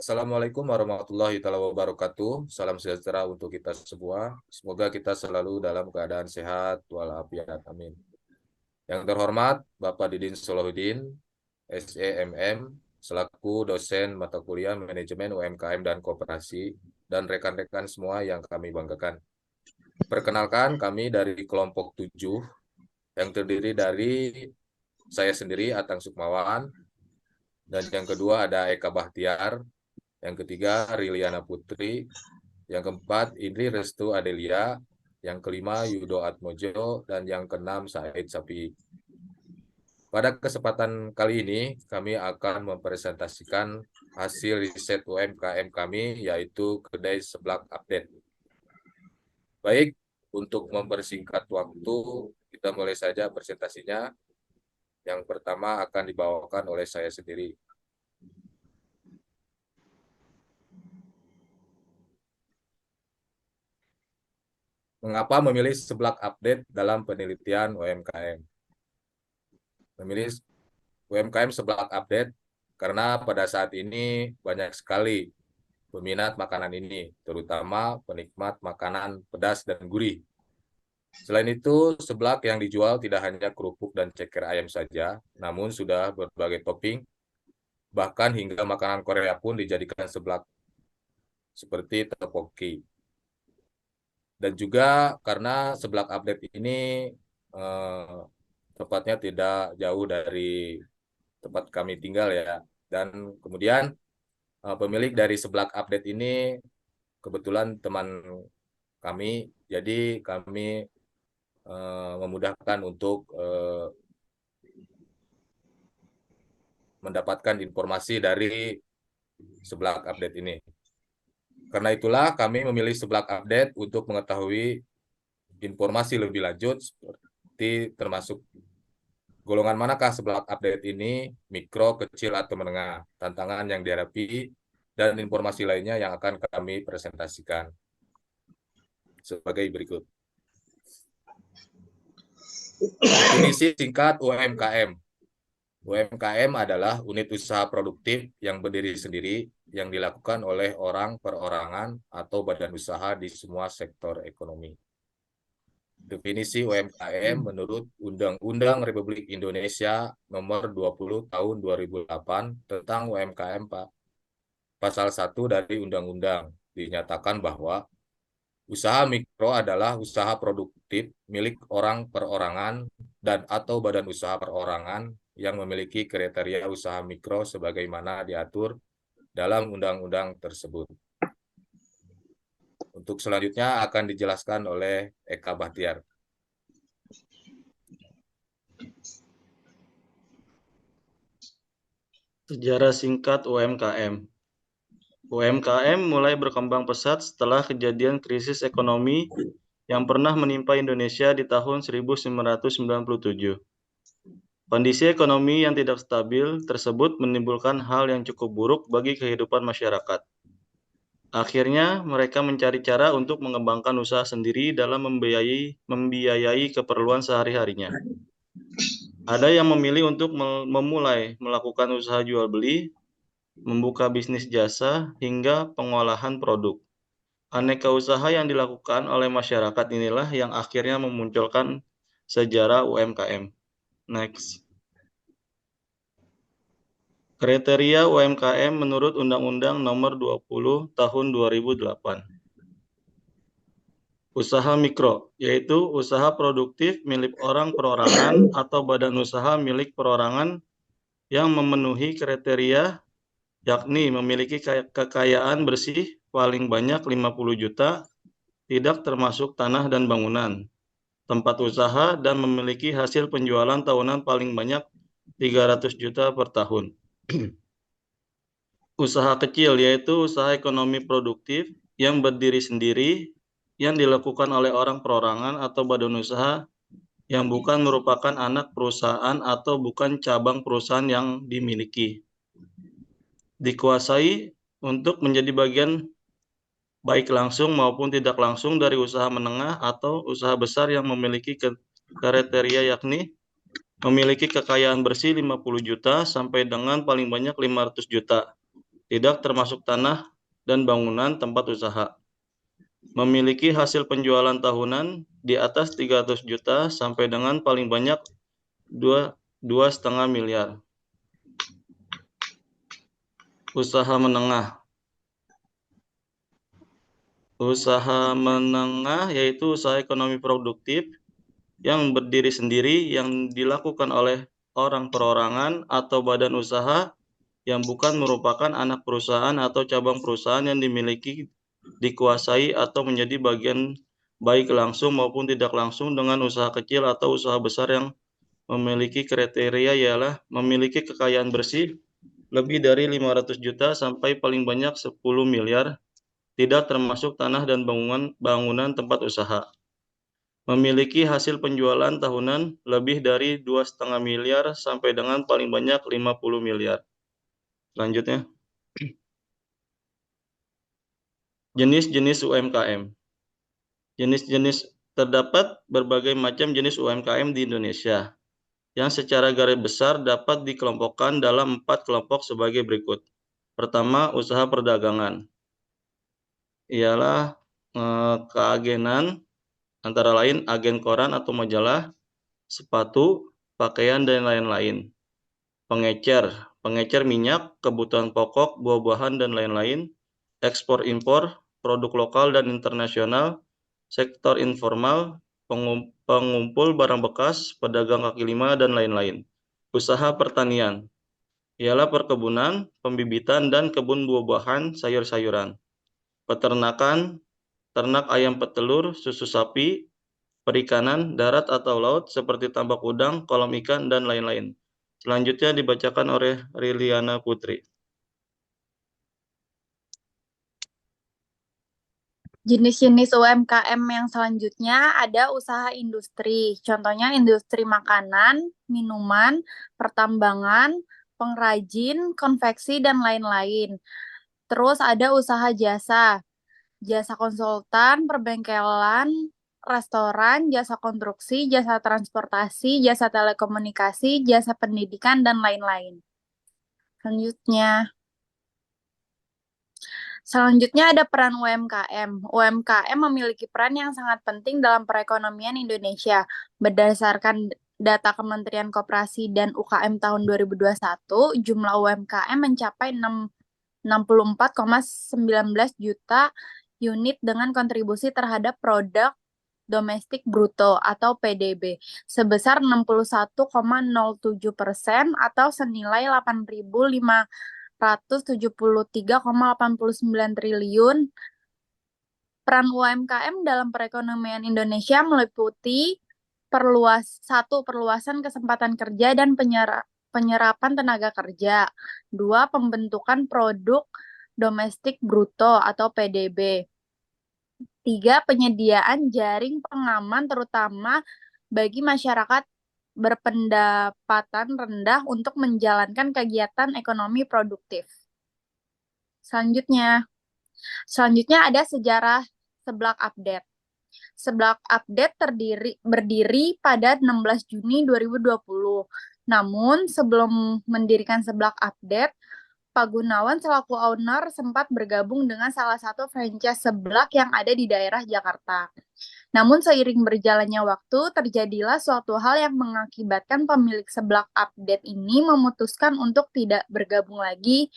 Assalamualaikum warahmatullahi wabarakatuh. Salam sejahtera untuk kita semua. Semoga kita selalu dalam keadaan sehat walafiat. Amin. Yang terhormat Bapak Didin Solahuddin, SEMM, selaku dosen mata kuliah Manajemen UMKM dan Koperasi, dan rekan-rekan semua yang kami banggakan. Perkenalkan, kami dari kelompok 7 yang terdiri dari saya sendiri, Atang Sukmawan, dan yang kedua ada Eka Bahtiar, yang ketiga Riliana Putri, yang keempat Indri Restu Adelia, yang kelima Yudo Atmojo, dan yang keenam Said Sapi. Pada kesempatan kali ini kami akan mempresentasikan hasil riset UMKM kami, yaitu Kedai Seblak Update. Baik, untuk mempersingkat waktu, kita mulai saja presentasinya. Yang pertama akan dibawakan oleh saya sendiri. Mengapa memilih seblak update dalam penelitian UMKM? Memilih UMKM seblak update karena pada saat ini banyak sekali peminat makanan ini, terutama penikmat makanan pedas dan gurih. Selain itu, seblak yang dijual tidak hanya kerupuk dan ceker ayam saja, namun sudah berbagai topping, bahkan hingga makanan Korea pun dijadikan seblak seperti tteokbokki. Dan juga karena seblak update ini eh, tepatnya tidak jauh dari tempat kami tinggal ya. Dan kemudian pemilik dari seblak update ini kebetulan teman kami, jadi kami memudahkan untuk mendapatkan informasi dari seblak update ini. Karena itulah kami memilih seblak update untuk mengetahui informasi lebih lanjut seperti termasuk golongan manakah seblak update ini, mikro, kecil, atau menengah, tantangan yang dihadapi, dan informasi lainnya yang akan kami presentasikan sebagai berikut. Definisi singkat UMKM. UMKM adalah unit usaha produktif yang berdiri sendiri yang dilakukan oleh orang perorangan atau badan usaha di semua sektor ekonomi. Definisi UMKM menurut Undang-Undang Republik Indonesia Nomor 20 Tahun 2008 tentang UMKM, Pak. Pasal 1 dari Undang-Undang dinyatakan bahwa usaha mikro adalah usaha produktif milik orang perorangan dan atau badan usaha perorangan yang memiliki kriteria usaha mikro sebagaimana diatur dalam undang-undang tersebut. Untuk selanjutnya akan dijelaskan oleh Eka Bahtiar. Sejarah singkat UMKM. UMKM mulai berkembang pesat setelah kejadian krisis ekonomi yang pernah menimpa Indonesia di tahun 1997. Kondisi ekonomi yang tidak stabil tersebut menimbulkan hal yang cukup buruk bagi kehidupan masyarakat. Akhirnya, mereka mencari cara untuk mengembangkan usaha sendiri dalam membiayai keperluan sehari-harinya. Ada yang memilih untuk memulai melakukan usaha jual beli, membuka bisnis jasa, hingga pengolahan produk. Aneka usaha yang dilakukan oleh masyarakat inilah yang akhirnya memunculkan sejarah UMKM. Next. Kriteria UMKM menurut Undang-Undang Nomor 20 Tahun 2008. Usaha mikro, yaitu usaha produktif milik orang perorangan atau badan usaha milik perorangan yang memenuhi kriteria, yakni memiliki kekayaan bersih paling banyak 50 juta, tidak termasuk tanah dan bangunan, tempat usaha, dan memiliki hasil penjualan tahunan paling banyak 300 juta per tahun. Usaha kecil, yaitu usaha ekonomi produktif yang berdiri sendiri, yang dilakukan oleh orang perorangan atau badan usaha yang bukan merupakan anak perusahaan atau bukan cabang perusahaan yang dimiliki. Dikuasai untuk menjadi bagian baik langsung maupun tidak langsung dari usaha menengah atau usaha besar yang memiliki kriteria, yakni memiliki kekayaan bersih 50 juta sampai dengan paling banyak 500 juta. tidak termasuk tanah dan bangunan tempat usaha. Memiliki hasil penjualan tahunan di atas 300 juta sampai dengan paling banyak 2,5 miliar. Usaha menengah. Usaha menengah yaitu usaha ekonomi produktif yang berdiri sendiri yang dilakukan oleh orang perorangan atau badan usaha yang bukan merupakan anak perusahaan atau cabang perusahaan yang dimiliki, dikuasai atau menjadi bagian baik langsung maupun tidak langsung dengan usaha kecil atau usaha besar yang memiliki kriteria ialah memiliki kekayaan bersih lebih dari 500 juta sampai paling banyak 10 miliar, tidak termasuk tanah dan bangunan tempat usaha. Memiliki hasil penjualan tahunan lebih dari 2,5 miliar sampai dengan paling banyak 50 miliar. Selanjutnya, jenis-jenis UMKM. Jenis-jenis terdapat berbagai macam jenis UMKM di Indonesia, yang secara garis besar dapat dikelompokkan dalam 4 kelompok sebagai berikut. Pertama, usaha perdagangan. Ialah keagenan, antara lain agen koran atau majalah, sepatu, pakaian, dan lain-lain. Pengecer minyak, kebutuhan pokok, buah-buahan, dan lain-lain. Ekspor-impor, produk lokal dan internasional. Sektor informal, pengumpul barang bekas, pedagang kaki lima, dan lain-lain. Usaha pertanian, ialah perkebunan, pembibitan, dan kebun buah-buahan, sayur-sayuran. Peternakan, ternak ayam petelur, susu sapi. Perikanan, darat atau laut, seperti tambak udang, kolam ikan, dan lain-lain. Selanjutnya dibacakan oleh Riliana Putri. Jenis-jenis UMKM yang selanjutnya ada usaha industri. Contohnya industri makanan, minuman, pertambangan, pengrajin, konveksi, dan lain-lain. Terus ada usaha jasa. Jasa konsultan, perbengkelan, restoran, jasa konstruksi, jasa transportasi, jasa telekomunikasi, jasa pendidikan, dan lain-lain. Selanjutnya ada peran UMKM. UMKM memiliki peran yang sangat penting dalam perekonomian Indonesia. Berdasarkan data Kementerian Koperasi dan UKM tahun 2021, jumlah UMKM mencapai 64,19 juta unit dengan kontribusi terhadap produk domestik bruto atau PDB sebesar 61,07% atau senilai 8.573,89 triliun. Peran UMKM dalam perekonomian Indonesia meliputi perluasan kesempatan kerja dan penyerapan tenaga kerja. 2. Pembentukan produk domestik bruto atau PDB. 3. Penyediaan jaring pengaman terutama bagi masyarakat berpendapatan rendah untuk menjalankan kegiatan ekonomi produktif. Selanjutnya ada sejarah Seblak Update. Seblak Update berdiri pada 16 Juni 2020. Namun, sebelum mendirikan Seblak Update, Pak Gunawan selaku owner sempat bergabung dengan salah satu franchise seblak yang ada di daerah Jakarta. Namun seiring berjalannya waktu, terjadilah suatu hal yang mengakibatkan pemilik Seblak Update ini memutuskan untuk tidak bergabung lagi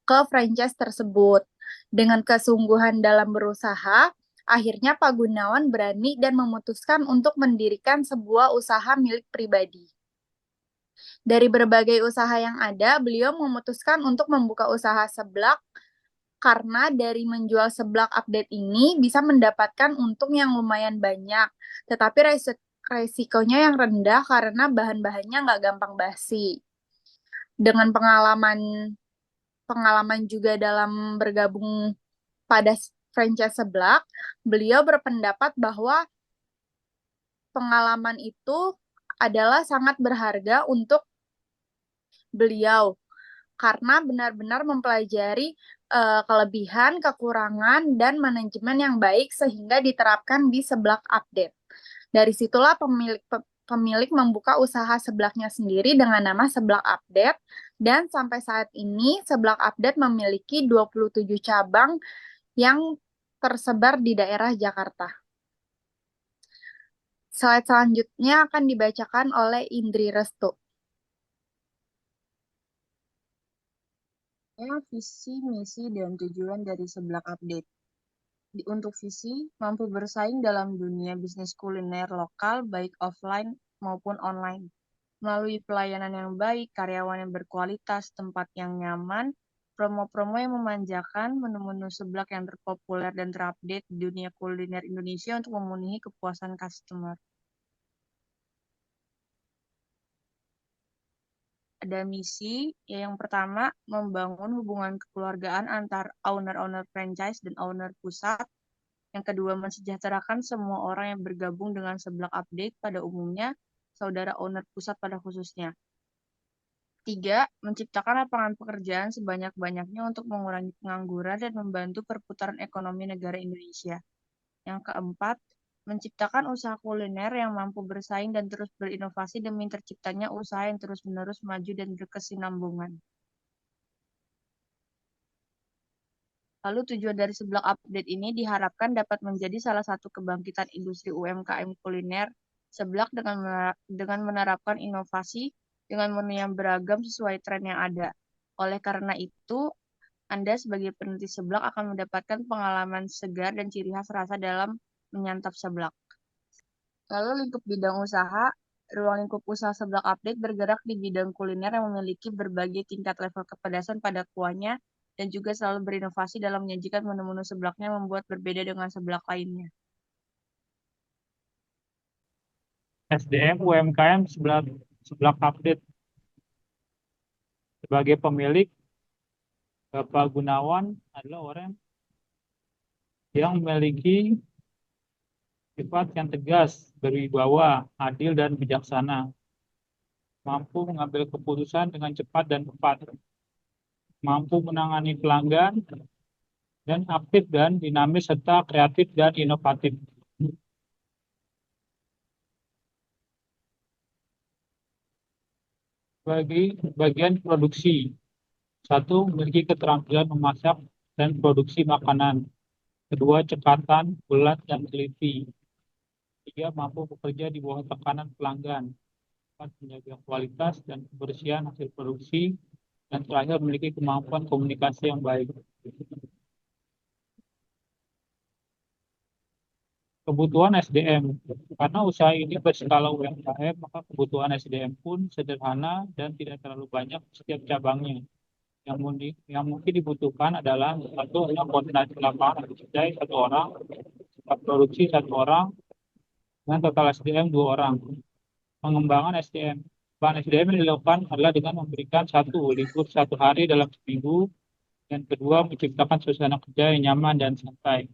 ke franchise tersebut. Dengan kesungguhan dalam berusaha, akhirnya Pak Gunawan berani dan memutuskan untuk mendirikan sebuah usaha milik pribadi. Dari berbagai usaha yang ada, beliau memutuskan untuk membuka usaha seblak karena dari menjual Seblak Update ini bisa mendapatkan untung yang lumayan banyak, tetapi resikonya yang rendah karena bahan-bahannya nggak gampang basi. Dengan pengalaman juga dalam bergabung pada franchise seblak, beliau berpendapat bahwa pengalaman itu adalah sangat berharga untuk beliau karena benar-benar mempelajari kelebihan, kekurangan, dan manajemen yang baik sehingga diterapkan di Seblak Update. Dari situlah pemilik membuka usaha seblaknya sendiri dengan nama Seblak Update, dan sampai saat ini Seblak Update memiliki 27 cabang yang tersebar di daerah Jakarta. Slide selanjutnya akan dibacakan oleh Indri Restu. Visi, misi, dan tujuan dari Seblak Update. Untuk visi, mampu bersaing dalam dunia bisnis kuliner lokal baik offline maupun online. Melalui pelayanan yang baik, karyawan yang berkualitas, tempat yang nyaman, promo-promo yang memanjakan, menu-menu seblak yang terpopuler dan terupdate di dunia kuliner Indonesia untuk memenuhi kepuasan customer. Ada misi, yang pertama, membangun hubungan kekeluargaan antar owner-owner franchise dan owner pusat. Yang kedua, mensejahterakan semua orang yang bergabung dengan Seblak Update pada umumnya, saudara owner pusat pada khususnya. 3, menciptakan lapangan pekerjaan sebanyak-banyaknya untuk mengurangi pengangguran dan membantu perputaran ekonomi negara Indonesia. Yang keempat, menciptakan usaha kuliner yang mampu bersaing dan terus berinovasi demi terciptanya usaha yang terus-menerus maju dan berkesinambungan. Lalu tujuan dari Seblak Update ini diharapkan dapat menjadi salah satu kebangkitan industri UMKM kuliner seblak dengan menerapkan inovasi dengan menu yang beragam sesuai tren yang ada. Oleh karena itu, Anda sebagai peneliti seblak akan mendapatkan pengalaman segar dan ciri khas rasa dalam menyantap seblak. Lalu lingkup bidang usaha, ruang lingkup usaha Seblak Update bergerak di bidang kuliner yang memiliki berbagai tingkat level kepedasan pada kuahnya dan juga selalu berinovasi dalam menyajikan menu-menu seblaknya membuat berbeda dengan seblak lainnya. SDM UMKM Seblak Update. Sebagai pemilik, Bapak Gunawan adalah orang yang memiliki sifat yang tegas, berwibawa, adil, dan bijaksana. Mampu mengambil keputusan dengan cepat dan tepat. Mampu menangani pelanggan, dan aktif dan dinamis serta kreatif dan inovatif. Bagi bagian produksi, 1, memiliki keterampilan memasak dan produksi makanan. 2, cekatan, bulat, dan teliti. 3, mampu bekerja di bawah tekanan pelanggan. 4, menjaga kualitas dan kebersihan hasil produksi. Dan terakhir, memiliki kemampuan komunikasi yang baik. Kebutuhan SDM. Karena usaha ini berskala UMKM, maka kebutuhan SDM pun sederhana dan tidak terlalu banyak setiap cabangnya. Yang mungkin dibutuhkan adalah 1, koordinasi lapangan ada 1 orang, staf produksi 1 orang, dan total SDM 2 orang. Pengembangan SDM. Pengembangan SDM yang dilakukan adalah dengan memberikan 1, libur 1 hari dalam seminggu, dan kedua, menciptakan suasana kerja yang nyaman dan santai.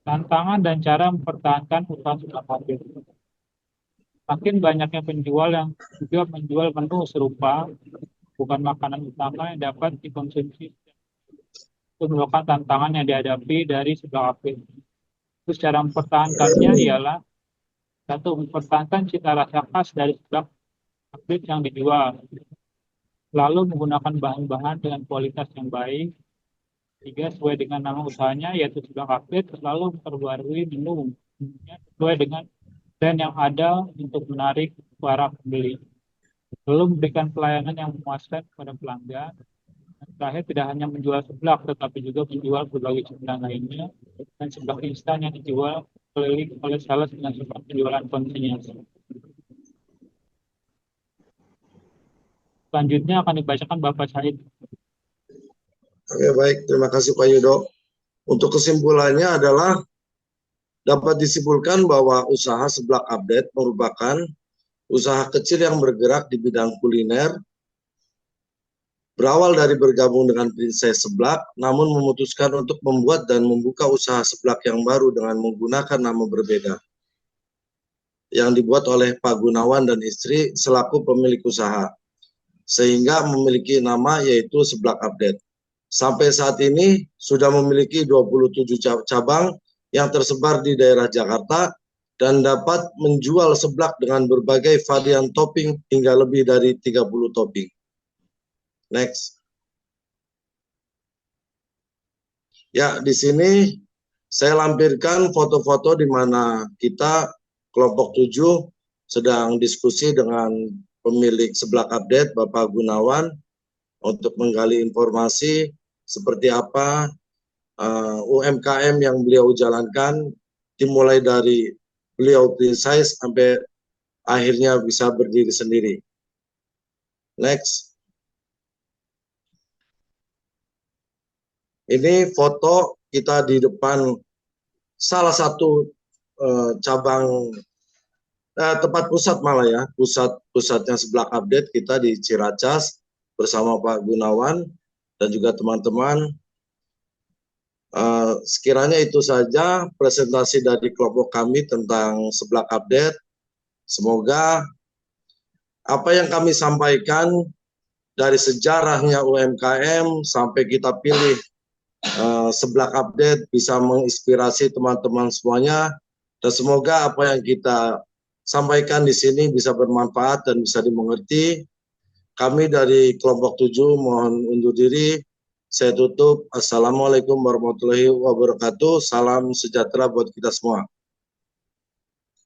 Tantangan dan cara mempertahankan usaha Seblak Update. Makin banyaknya penjual yang juga menjual menu serupa, bukan makanan utama yang dapat dikonsumsi. Itu merupakan tantangan yang dihadapi dari Seblak Update. Terus cara mempertahankannya ialah 1, mempertahankan cita rasa khas dari Seblak Update yang dijual. Lalu menggunakan bahan-bahan dengan kualitas yang baik. 3, sesuai dengan nama usahanya yaitu Seblak Update, lalu memperbarui menu sesuai dengan tren yang ada untuk menarik para pembeli. Lalu memberikan pelayanan yang memuaskan kepada pelanggan. Dan terakhir, tidak hanya menjual seblak, tetapi juga menjual berbagai cemilan lainnya dan seblak instan yang dijual keliling oleh sales dengan sifat penjualan konsinyasi. Selanjutnya akan dibacakan Bapak Said. Oke, baik. Terima kasih Pak Yudo. Untuk kesimpulannya adalah dapat disimpulkan bahwa usaha Seblak Update merupakan usaha kecil yang bergerak di bidang kuliner, berawal dari bergabung dengan Princess Seblak, namun memutuskan untuk membuat dan membuka usaha seblak yang baru dengan menggunakan nama berbeda, yang dibuat oleh Pak Gunawan dan istri selaku pemilik usaha, sehingga memiliki nama yaitu Seblak Update. Sampai saat ini sudah memiliki 27 cabang yang tersebar di daerah Jakarta dan dapat menjual seblak dengan berbagai varian topping hingga lebih dari 30 topping. Next. Ya, di sini saya lampirkan foto-foto di mana kita kelompok 7 sedang diskusi dengan pemilik Seblak Update, Bapak Gunawan, untuk menggali informasi seperti apa UMKM yang beliau jalankan, dimulai dari beliau Prinsize sampai akhirnya bisa berdiri sendiri. Next. Ini foto kita di depan salah satu cabang tempat pusat malah ya, pusatnya Seblak Update kita di Ciracas bersama Pak Gunawan dan juga teman-teman. Sekiranya itu saja presentasi dari kelompok kami tentang Seblak Update. Semoga apa yang kami sampaikan dari sejarahnya UMKM sampai kita pilih Seblak Update bisa menginspirasi teman-teman semuanya, dan semoga apa yang kita sampaikan di sini bisa bermanfaat dan bisa dimengerti. Kami dari kelompok 7 mohon undur diri. Saya tutup. Assalamualaikum warahmatullahi wabarakatuh. Salam sejahtera buat kita semua.